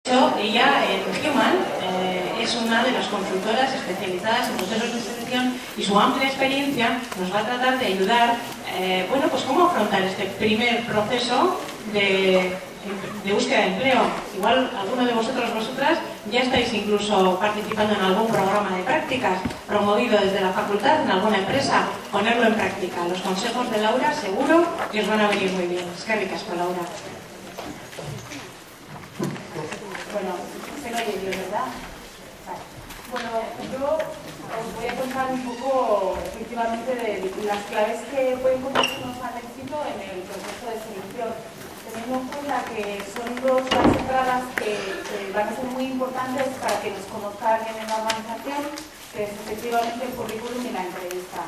Ella, en Human, es una de las consultoras especializadas en procesos de selección y su amplia experiencia nos va a tratar de ayudar, bueno, pues cómo afrontar este primer proceso de búsqueda de empleo. Igual alguno de vosotras ya estáis incluso participando en algún programa de prácticas promovido desde la facultad en alguna empresa. Ponerlo en práctica. Los consejos de Laura seguro que os van a venir muy bien. Es que ricasco, Laura. Bueno, se me oye bien, ¿verdad? Vale. Bueno, yo os voy a contar un poco, efectivamente, de las claves que pueden conducirnos al éxito en el proceso de selección. Teniendo en cuenta que son dos las entradas que van a ser muy importantes para que nos conozca alguien en la organización, que es efectivamente el currículum y la entrevista.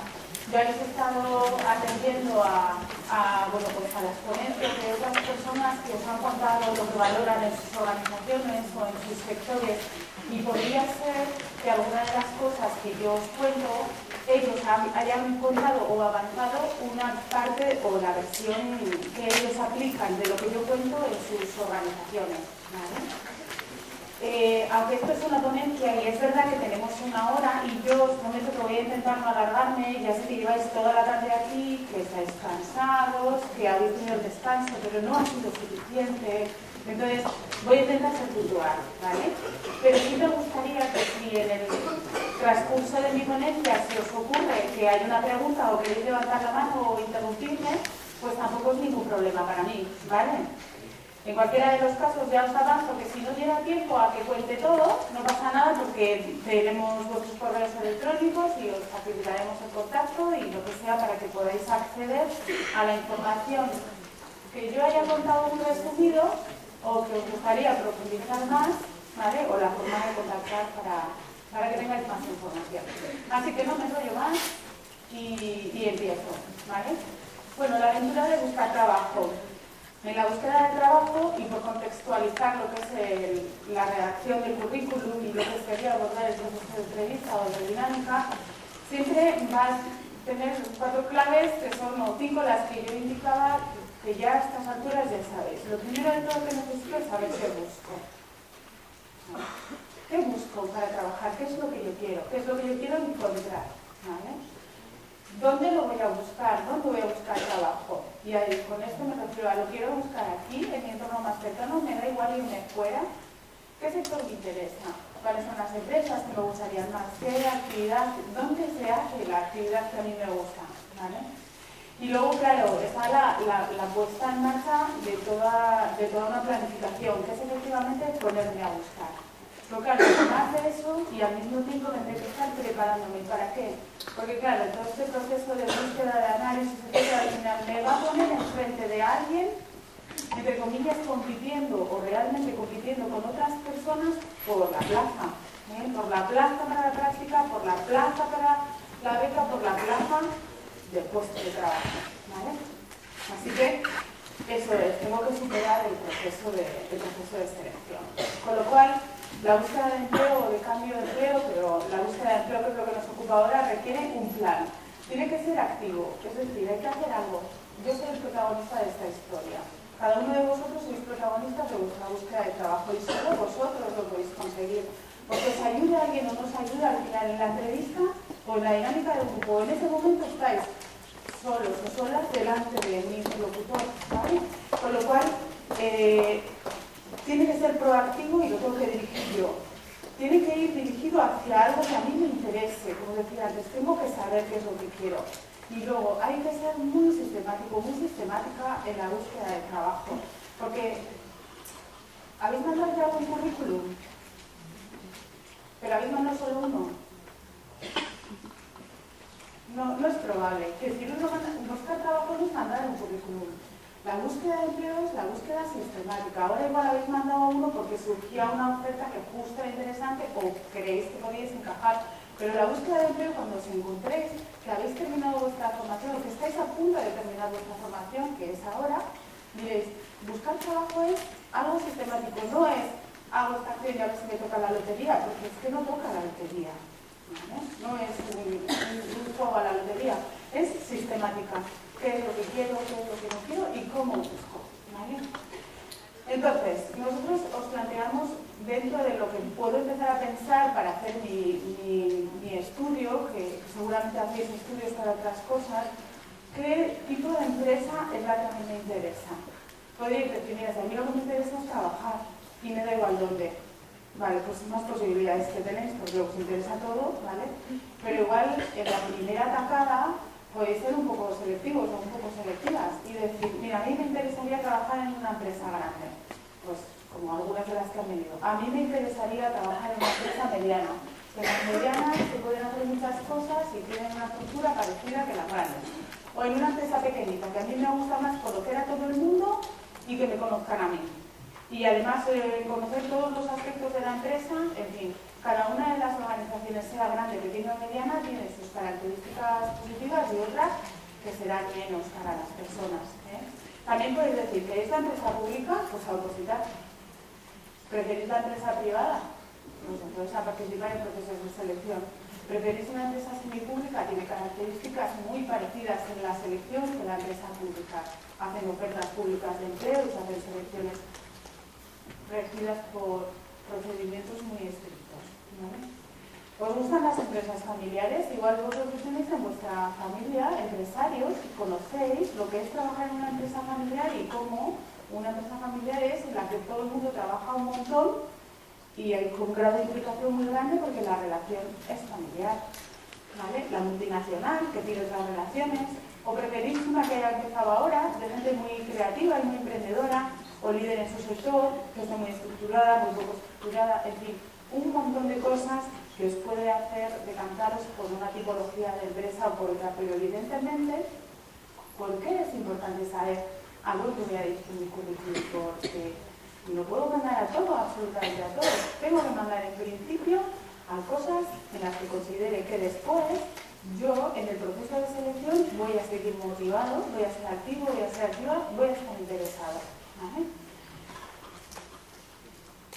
Yo habéis estado atendiendo a las ponencias de otras personas que os han contado lo que valoran en sus organizaciones o en sus sectores, y podría ser que alguna de las cosas que yo os cuento ellos hayan contado o avanzado una parte o la versión que ellos aplican de lo que yo cuento en sus organizaciones, ¿vale? Aunque esto es una ponencia y es verdad que tenemos una hora, y yo os prometo que voy a intentar no alargarme. Ya sé que lleváis toda la tarde aquí, que estáis cansados, que habéis tenido el descanso, pero no ha sido suficiente. Entonces voy a intentar ser puntual, ¿vale? Pero sí me gustaría que si en el transcurso de mi ponencia se os ocurre que hay una pregunta o queréis levantar la mano o interrumpirme, pues tampoco es ningún problema para mí, ¿vale? En cualquiera de los casos ya os avanzo que si no llega tiempo a que cuente todo, no pasa nada, porque tenemos vuestros correos electrónicos y os facilitaremos el contacto y lo que sea para que podáis acceder a la información que yo haya contado un resumido o que os gustaría profundizar más, ¿vale? O la forma de contactar para que tengáis más información. Así que no me enrollo más y empiezo, ¿vale? Bueno, la aventura de buscar trabajo. En la búsqueda de trabajo, y por contextualizar lo que es la redacción del currículum y lo que sería abordar el proceso de entrevista o de dinámica, siempre vas a tener 4 claves, que son 5 las que yo indicaba, que ya a estas alturas ya sabéis. Lo primero de todo que necesito es saber qué busco. ¿Qué busco para trabajar? ¿Qué es lo que yo quiero? ¿Qué es lo que yo quiero encontrar? ¿Vale? ¿Dónde lo voy a buscar? ¿Dónde voy a buscar trabajo? Y ahí, con esto me refiero a lo quiero buscar aquí, en mi entorno más cercano, me da igual irme fuera. ¿Qué sector me interesa? ¿Cuáles son las empresas que me gustarían más? ¿Qué actividad? ¿Dónde se hace la actividad que a mí me gusta? ¿Vale? Y luego, claro, está la puesta en marcha de toda una planificación, que es efectivamente ponerme a buscar. Pero claro, además de eso, y al mismo tiempo tendré que estar preparándome. ¿Para qué? Porque claro, todo este proceso de búsqueda, de análisis, etcétera, al final me va a poner enfrente de alguien, entre comillas, compitiendo o realmente compitiendo con otras personas por la plaza. Por la plaza para la práctica, por la plaza para la beca, por la plaza del puesto de trabajo, ¿vale? Así que eso es, tengo que superar el proceso de selección. Con lo cual, la búsqueda de empleo o de cambio de empleo, pero la búsqueda de empleo, que es lo que nos ocupa ahora, requiere un plan. Tiene que ser activo, es decir, hay que hacer algo. Yo soy el protagonista de esta historia. Cada uno de vosotros sois protagonistas de vuestra búsqueda de trabajo y solo vosotros lo podéis conseguir. Porque os ayude alguien o no os ayude al final en la entrevista o en la dinámica del grupo. En ese momento estáis solos o solas delante de mi interlocutor, ¿vale? Con lo cual, tiene que ser proactivo y lo tengo que dirigir yo. Tiene que ir dirigido hacia algo que a mí me interese. Como decía antes, tengo que saber qué es lo que quiero. Y luego hay que ser muy sistemático, muy sistemática en la búsqueda de trabajo. Porque, ¿habéis mandado ya algún currículum? Pero habéis mandado solo uno. No es probable. Es decir, buscar trabajo no es mandar un currículum. La búsqueda de empleo es la búsqueda sistemática. Ahora igual habéis mandado uno porque surgía una oferta que justo era interesante o creéis que podíais encajar. Pero la búsqueda de empleo, cuando os encontréis que habéis terminado vuestra formación o que estáis a punto de terminar vuestra formación, que es ahora, diréis, buscar trabajo es algo sistemático. No es hago esta acción y a ver si me toca la lotería, porque es que no toca la lotería. ¿Vale? No es un juego a la lotería, es sistemática. ¿Qué es lo que quiero, qué es lo que no quiero y cómo busco? ¿Vale? Entonces, nosotros os planteamos dentro de lo que puedo empezar a pensar para hacer mi estudio, que seguramente hacéis estudios para otras cosas, qué tipo de empresa es la que a mí me interesa. Podéis decir, mira, si a mí lo que me interesa es trabajar y me da igual dónde. Vale, pues más posibilidades que tenéis porque os interesa todo, ¿vale? Pero igual en la primera atacada podéis ser un poco selectivos o un poco selectivas y decir, mira, a mí me interesaría trabajar en una empresa grande, pues como algunas de las que han venido. A mí me interesaría trabajar en una empresa mediana. En las medianas se pueden hacer muchas cosas y tienen una estructura parecida que las grandes. O en una empresa pequeñita, que a mí me gusta más conocer a todo el mundo y que me conozcan a mí. Y además conocer todos los aspectos de la empresa, en fin, cada una de las organizaciones, sea grande, pequeña o mediana, tiene sus características positivas y otras que serán menos para las personas. También podéis decir que es la empresa pública, pues a opositar. ¿Preferís la empresa privada? Pues entonces a participar en procesos de selección. ¿Preferís una empresa semipública? Tiene características muy parecidas en la selección que la empresa pública. Hacen ofertas públicas de empleo y hacen selecciones regidas por procedimientos muy estrictos, ¿vale? ¿Os gustan las empresas familiares? Igual vosotros tenéis en vuestra familia empresarios y conocéis lo que es trabajar en una empresa familiar y cómo una empresa familiar es en la que todo el mundo trabaja un montón y hay un grado de implicación muy grande porque la relación es familiar, ¿vale? La multinacional, que tiene otras relaciones, o preferís una que haya empezado ahora, de gente muy creativa y muy emprendedora, o líder en su sector, que esté muy estructurada, muy poco estructurada, en fin, un montón de cosas que os puede hacer decantaros por una tipología de empresa o por otra, pero evidentemente, ¿por qué es importante saber algo que voy a decir en mi currículum? Porque no puedo mandar a todo, absolutamente a todo. Tengo que mandar en principio a cosas en las que considere que después yo en el proceso de selección voy a seguir motivado, voy a ser activo, voy a ser activa, voy a estar interesado. ¿Vale?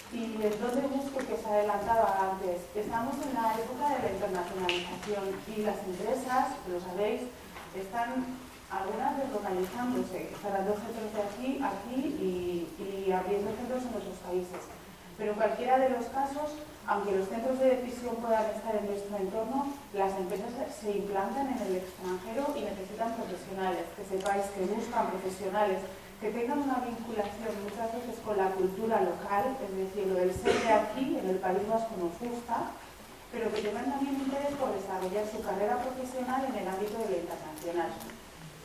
Y el don de busco que os adelantaba antes, estamos en la época de la internacionalización y las empresas, lo sabéis, están algunas deslocalizándose, instalando centros de aquí y abriendo centros en otros países. Pero en cualquiera de los casos, aunque los centros de decisión puedan estar en nuestro entorno, las empresas se implantan en el extranjero y necesitan profesionales, que sepáis que buscan profesionales que tengan una vinculación muchas veces con la cultura local, es decir, lo del ser de aquí, en el País Vasco nos gusta, pero que tengan también interés por desarrollar su carrera profesional en el ámbito de lo internacional.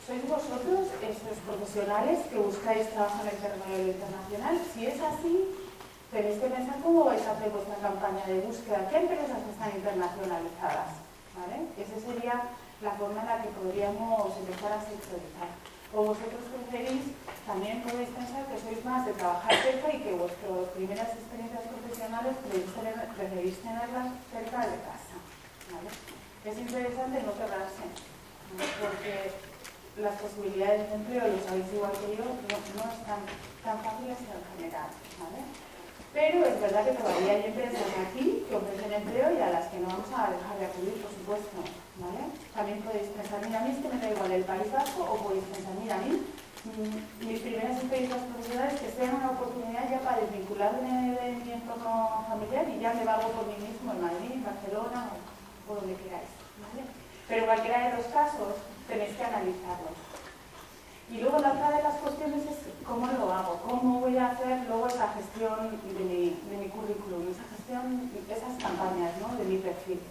¿Sois vosotros esos profesionales que buscáis trabajo en el terreno de lo internacional? Si es así, tenéis que pensar cómo vais a hacer vuestra campaña de búsqueda, qué empresas están internacionalizadas, ¿vale? Esa sería la forma en la que podríamos empezar a sectorizar. O vosotros preferís, también podéis pensar que sois más de trabajar cerca y que vuestras primeras experiencias profesionales preferís tenerlas cerca de casa, ¿vale? Es interesante no cerrarse, ¿no? Porque las posibilidades de empleo, lo sabéis igual que yo, no están tan fáciles en general, ¿vale? Pero es verdad que todavía hay empresas aquí que ofrecen empleo y a las que no vamos a dejar de acudir, por supuesto, ¿vale? También podéis pensar, mira, a mí es que me da igual el País Vasco, o podéis pensar, mira, a mí mis primeras experiencias profesionales que sean una oportunidad ya para desvincularme de mi entorno familiar y ya me valgo por mí mismo en Madrid, en Barcelona o donde queráis, ¿vale? Pero en cualquiera de los casos tenéis que analizarlo. Y luego la otra de las cuestiones es cómo lo hago, cómo voy a hacer luego esa gestión de mi currículum, esa gestión, esas campañas, ¿no? De mi perfil.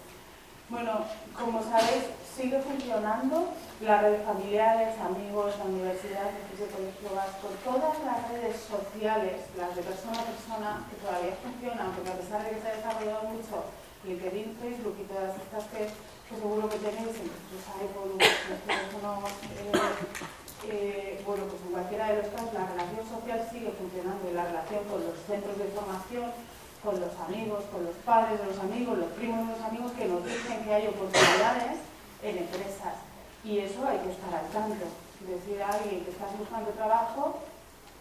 Bueno, como sabéis, sigue funcionando la red de familiares, amigos, la universidad, el colegio vasco, todas las redes sociales, las de persona a persona, que todavía funcionan, porque a pesar de que se ha desarrollado mucho LinkedIn, Facebook y todas estas que seguro que tenéis en vuestros iPhones, en los teléfonos, bueno, pues en cualquiera de los casos la relación social sigue funcionando y la relación con los centros de formación, con los amigos, con los padres de los amigos, los primos de los amigos que nos dicen que hay oportunidades en empresas y eso hay que estar al tanto. Decir a alguien que estás buscando trabajo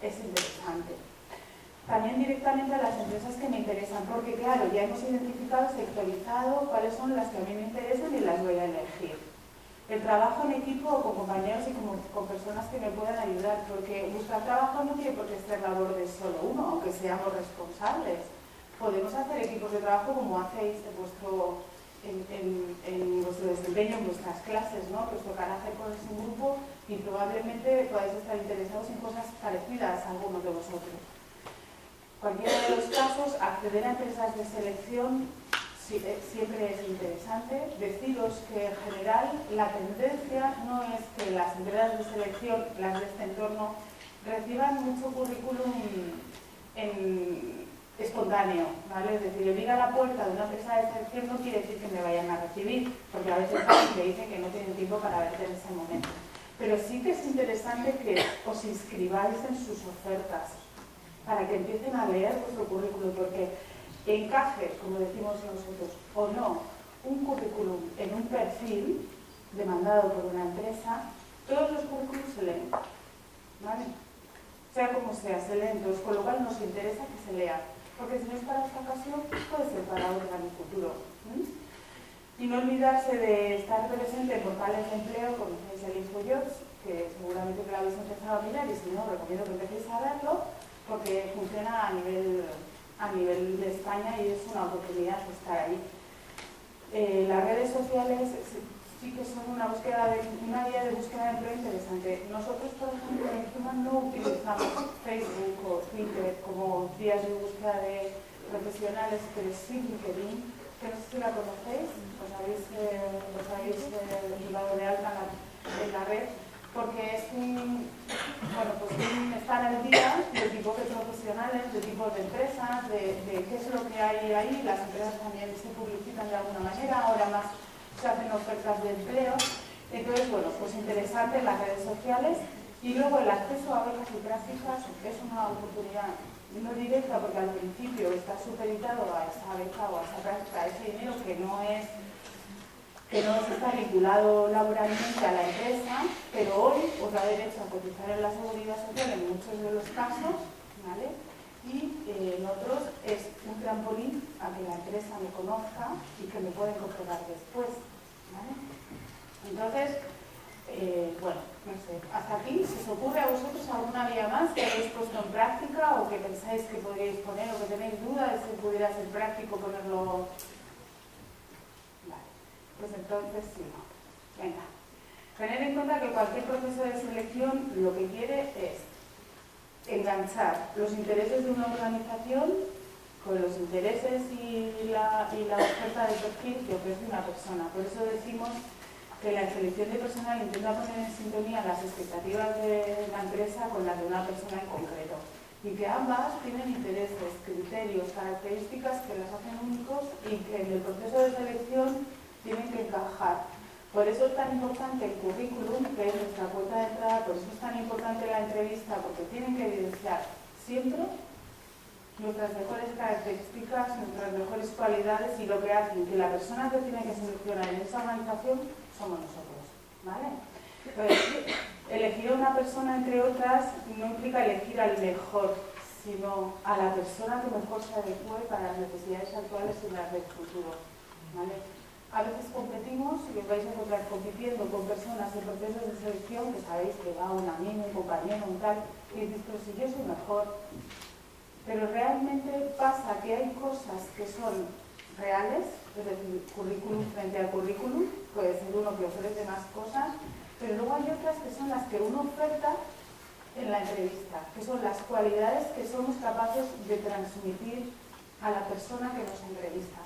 es interesante. También directamente a las empresas que me interesan, porque claro, ya hemos identificado, sectorizado cuáles son las que a mí me interesan y las voy a elegir. El trabajo en equipo o con compañeros y con personas que me puedan ayudar, porque buscar trabajo no tiene por qué ser labor de solo uno, aunque seamos responsables. podemos hacer equipos de trabajo como hacéis en vuestro desempeño, en vuestras clases, ¿no? Que os tocará hacer con ese grupo y probablemente podáis estar interesados en cosas parecidas a algunos de vosotros. Cualquiera de los casos, acceder a empresas de selección siempre es interesante. Deciros que en general la tendencia no es que las empresas de selección, las de este entorno, reciban mucho currículum espontáneo, ¿vale? Es decir, el ir a la puerta de una empresa de selección no quiere decir que me vayan a recibir, porque a veces te dicen que no tienen tiempo para verte en ese momento. Pero sí que es interesante que os inscribáis en sus ofertas, para que empiecen a leer vuestro currículum, porque encaje, como decimos nosotros, o no, un currículum en un perfil demandado por una empresa, todos los currículums se leen, ¿vale? Sea como sea, se leen todos, con lo cual nos interesa que se lea, porque si no es para esta ocasión, puede ser para otra en el futuro. Y no olvidarse de estar presente en portales de empleo, conocéis el InfoJobs, que seguramente que lo habéis empezado a mirar, y si no, recomiendo que empecéis a verlo, porque funciona a nivel de España y es una oportunidad de estar ahí. Las redes sociales sí que son una guía de búsqueda de empleo interesante. Nosotros, por ejemplo, en Human no utilizamos Facebook o Twitter como vías de búsqueda de profesionales, pero sí LinkedIn, que no sé si la conocéis, os habéis llevado de alta en la red, porque es un estar al día de tipos de profesionales, de tipos de empresas, de qué es lo que hay ahí. Las empresas también se publicitan de alguna manera, ahora más se hacen ofertas de empleo. Entonces, bueno, pues interesante en las redes sociales. Y luego el acceso a becas y prácticas es una oportunidad no directa, porque al principio está supeditado a esa beca o a esa práctica, a ese dinero que no está vinculado laboralmente a la empresa, pero hoy os da derecho a cotizar en la seguridad social en muchos de los casos, ¿vale? Y en otros es un trampolín a que la empresa me conozca y que me pueden comprobar después, ¿vale? Entonces, bueno, no sé, hasta aquí, si os ocurre a vosotros alguna vía más que habéis puesto en práctica o que pensáis que podríais poner o que tenéis duda de si pudiera ser práctico ponerlo. Pues entonces sí, no. Venga. Tener en cuenta que cualquier proceso de selección lo que quiere es enganchar los intereses de una organización con los intereses y la oferta de perfil que ofrece una persona. Por eso decimos que la selección de personal intenta poner en sintonía las expectativas de la empresa con las de una persona en concreto. Y que ambas tienen intereses, criterios, características que las hacen únicos y que en el proceso de selección tienen que encajar. Por eso es tan importante el currículum, que es nuestra puerta de entrada, por eso es tan importante la entrevista, porque tienen que evidenciar siempre nuestras mejores características, nuestras mejores cualidades y lo que hacen que la persona que tiene que seleccionar en esa organización somos nosotros, ¿vale? Entonces, elegir a una persona entre otras no implica elegir al mejor, sino a la persona que mejor se adecue para las necesidades actuales y las del futuro, ¿vale? A veces competimos y os vais a encontrar compitiendo con personas en procesos de selección que sabéis que va un amigo, un compañero, un tal, y dices, pero si yo soy mejor. Pero realmente pasa que hay cosas que son reales, es decir, currículum frente al currículum, puede ser uno que ofrece más cosas, pero luego hay otras que son las que uno oferta en la entrevista, que son las cualidades que somos capaces de transmitir a la persona que nos entrevista.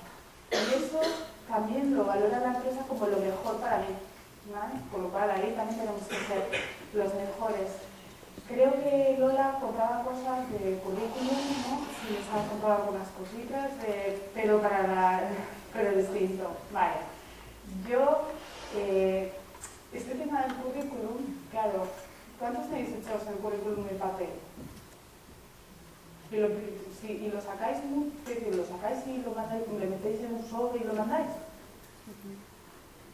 Y eso también lo valora la empresa como lo mejor para mí, ¿vale? Con lo cual ahí también tenemos que ser los mejores. Creo que Lola contaba cosas de currículum, ¿no? Sí, les ha contado algunas cositas, pero distinto. Vale. Yo, este tema del currículum, claro, ¿cuántos tenéis hechados el currículum en papel? Y lo sacáis, lo sacáis y lo mandáis, le metéis en un sobre y lo mandáis.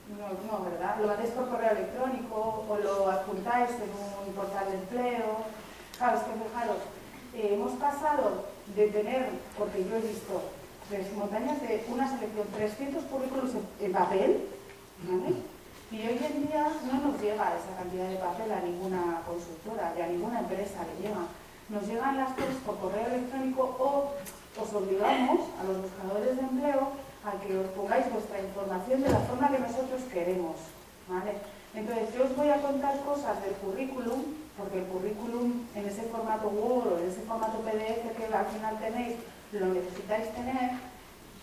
No, ¿verdad? Lo mandáis por correo electrónico o lo adjuntáis en un portal de empleo. Claro, es que fijaros, hemos pasado de tener, porque yo he visto montañas de una selección, 300 currículos en papel, ¿vale? Y hoy en día no nos llega esa cantidad de papel a ninguna consultora y a ninguna empresa le llega. Nos llegan las cosas por correo electrónico o os obligamos a los buscadores de empleo a que os pongáis vuestra información de la forma que nosotros queremos, ¿vale? Entonces, yo os voy a contar cosas del currículum, porque el currículum en ese formato Word o en ese formato PDF que al final tenéis, lo necesitáis tener,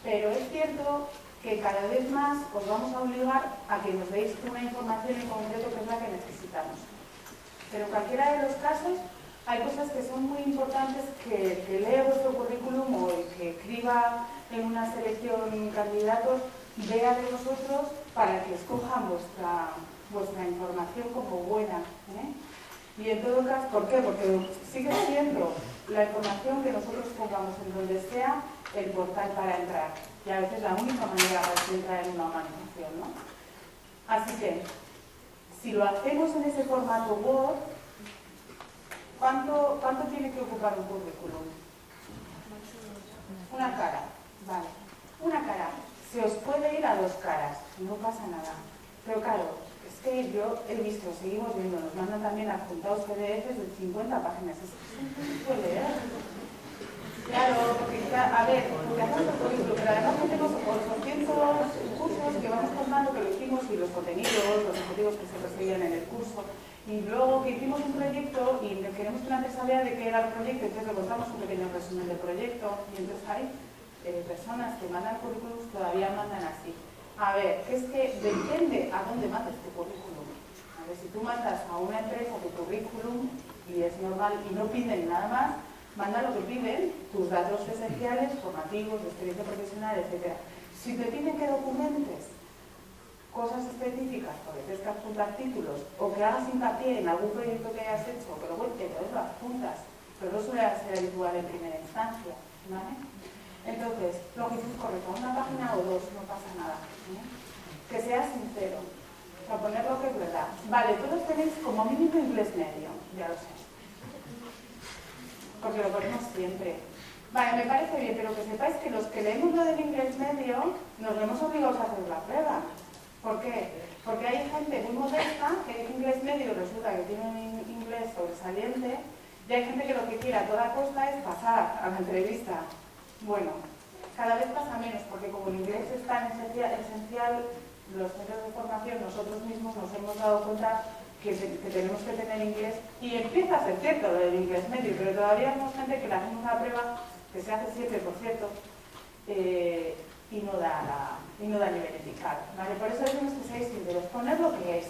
pero es cierto que cada vez más os vamos a obligar a que nos deis una información en concreto que es la que necesitamos. Pero en cualquiera de los casos, hay cosas que son muy importantes que lea vuestro currículum o que escriba en una selección candidatos, vea de vosotros para que escojan vuestra información como buena, ¿eh? Y en todo caso, ¿por qué? Porque sigue siendo la información que nosotros pongamos en donde sea el portal para entrar. Y a veces la única manera de entrar en una organización, ¿no? Así que, si lo hacemos en ese formato Word, ¿cuánto tiene que ocupar un currículum? Una cara, vale. Una cara. Se os puede ir a 2 caras, no pasa nada. Pero claro, es que yo he visto, seguimos viendo, nos mandan también adjuntados PDFs de 50 páginas. Es que se puede leer. Claro, porque, a ver, porque hacemos el currículum, pero además tenemos 800 cursos que vamos formando, que lo hicimos, y los contenidos, los objetivos que se perseguían en el curso, y luego que hicimos un proyecto y queremos que la empresa vea de qué era el proyecto, entonces le contamos un pequeño resumen del proyecto, y entonces hay personas que mandan currículums todavía mandan así. A ver, es que depende a dónde mandes tu currículum. A ver, si tú mandas a una empresa tu currículum, y es normal, y no piden nada más, manda lo que piden, tus datos esenciales, formativos, de experiencia profesional, etc. Si te piden que documentes cosas específicas, porque tienes que adjuntar títulos, o que hagas hincapié en algún proyecto que hayas hecho, que luego te lo adjuntas, pero no suele ser habitual en primera instancia, ¿vale? Entonces, lo que dices es correcto, una página o 2, no pasa nada, ¿eh? Que sea sincero, para poner lo que es verdad. Vale, todos tenéis como mínimo inglés medio, ya lo sé, porque lo ponemos siempre. Vale, me parece bien, pero que sepáis que los que leemos lo del inglés medio nos vemos obligados a hacer la prueba. ¿Por qué? Porque hay gente muy modesta que dice inglés medio y resulta que tiene un inglés sobresaliente, y hay gente que lo que quiere a toda costa es pasar a la entrevista. Bueno, cada vez pasa menos, porque como el inglés es tan esencial, los centros de formación, nosotros mismos nos hemos dado cuenta que tenemos que tener inglés, y empieza a ser cierto lo del inglés medio, pero todavía hay gente que le hacemos una prueba, que se hace siempre, por cierto, y no da nivel indicado, ¿vale? Por eso decimos que seáis sinceros, poner lo que es.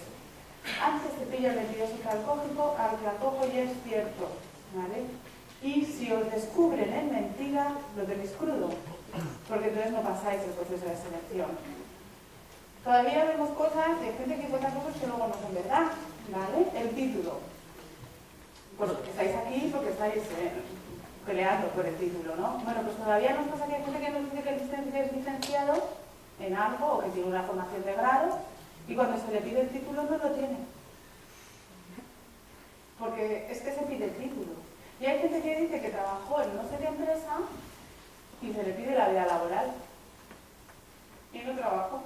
Antes te pilla el mentiroso al que acojo y es cierto, ¿vale? Y si os descubren en mentira, lo tenéis crudo, porque entonces no pasáis el proceso de selección. Todavía vemos cosas de gente que cuenta cosas que luego no son verdad, ¿vale? El título. Pues estáis aquí porque estáis peleando por el título, ¿no? Bueno, pues todavía nos pasa que hay gente que nos dice que es licenciado en algo o que tiene una formación de grado, y cuando se le pide el título no lo tiene. Porque es que se pide el título. Y hay gente que dice que trabajó en no sé qué empresa y se le pide la vida laboral. Y no trabajó.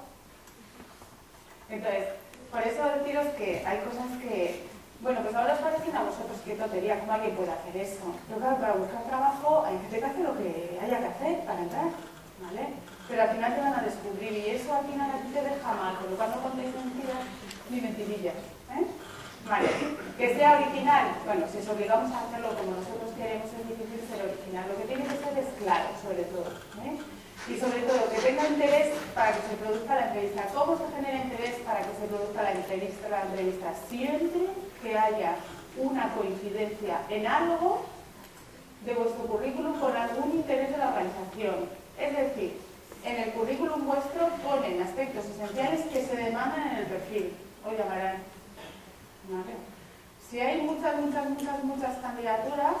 Entonces, por eso deciros que hay cosas que, bueno, pues ahora os parecen a vosotros qué tontería, ¿cómo alguien puede hacer eso? Pero claro, para buscar trabajo hay gente que hace lo que haya que hacer para entrar, ¿vale? Pero al final te van a descubrir, y eso al final a ti te deja mal, por lo cual no contéis mentiras ni mentirillas, ¿eh? Vale, que sea original, bueno, si os obligamos a hacerlo como nosotros queremos es difícil ser original, lo que tiene que ser es claro, sobre todo, ¿eh? Y sobre todo, que tenga interés para que se produzca la entrevista. ¿Cómo se genera interés para que se produzca la entrevista? Siempre que haya una coincidencia en algo de vuestro currículum con algún interés de la organización. Es decir, en el currículum vuestro ponen aspectos esenciales que se demandan en el perfil. Os llamarán. ¿Vale? Si hay muchas candidaturas,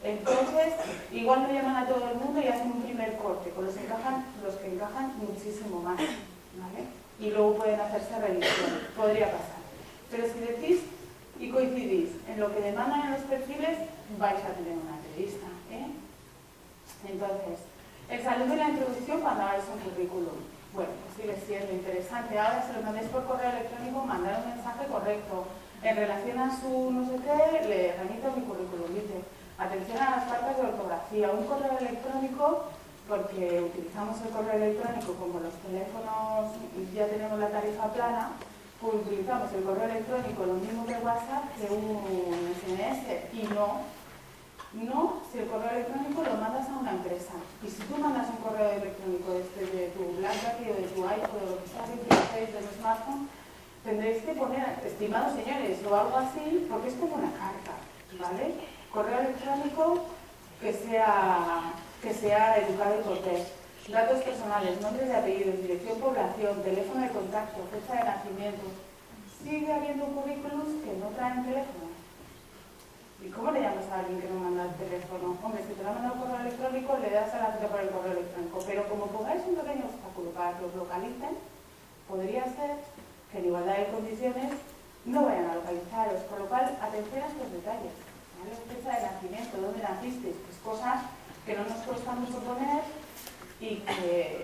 entonces igual no llaman a todo el mundo y hacen un primer corte con los que encajan muchísimo más, ¿vale? Y luego pueden hacerse revisiones, podría pasar. Pero si decís y coincidís en lo que demandan en los perfiles, vais a tener una entrevista, ¿eh? Entonces, el saludo y la introducción cuando hagáis un currículum. Bueno, pues sigue siendo interesante. Ahora, si lo mandáis por correo electrónico, mandar un mensaje correcto. En relación a su no sé qué, le remito mi currículum. Dice, atención a las faltas de ortografía. Un correo electrónico porque utilizamos el correo electrónico, como los teléfonos ya tenemos la tarifa plana, pues utilizamos el correo electrónico lo mismo que WhatsApp, que un SMS, y no, si el correo electrónico lo mandas a una empresa. Y si tú mandas un correo electrónico desde tu BlackBerry o de tu iPhone o lo que sea que utilicéis de tu smartphone, tendréis que poner, estimados señores, o algo así, porque es como una carta, ¿vale? Correo electrónico que sea educado y cortés. Datos personales, nombres y apellidos, dirección, población, teléfono de contacto, fecha de nacimiento. Sigue habiendo currículums que no traen teléfono. ¿Y cómo le llamas a alguien que no manda el teléfono? Hombre, si te lo ha mandado por correo electrónico, le das a la cita por el correo electrónico. Pero como pongáis un pequeño obstáculo para que os localicen, podría ser que en igualdad de condiciones no vayan a localizaros. Por lo cual, atención a estos detalles. ¿Vale? Fecha de nacimiento, dónde nacisteis, pues cosas que no nos cuesta mucho poner y que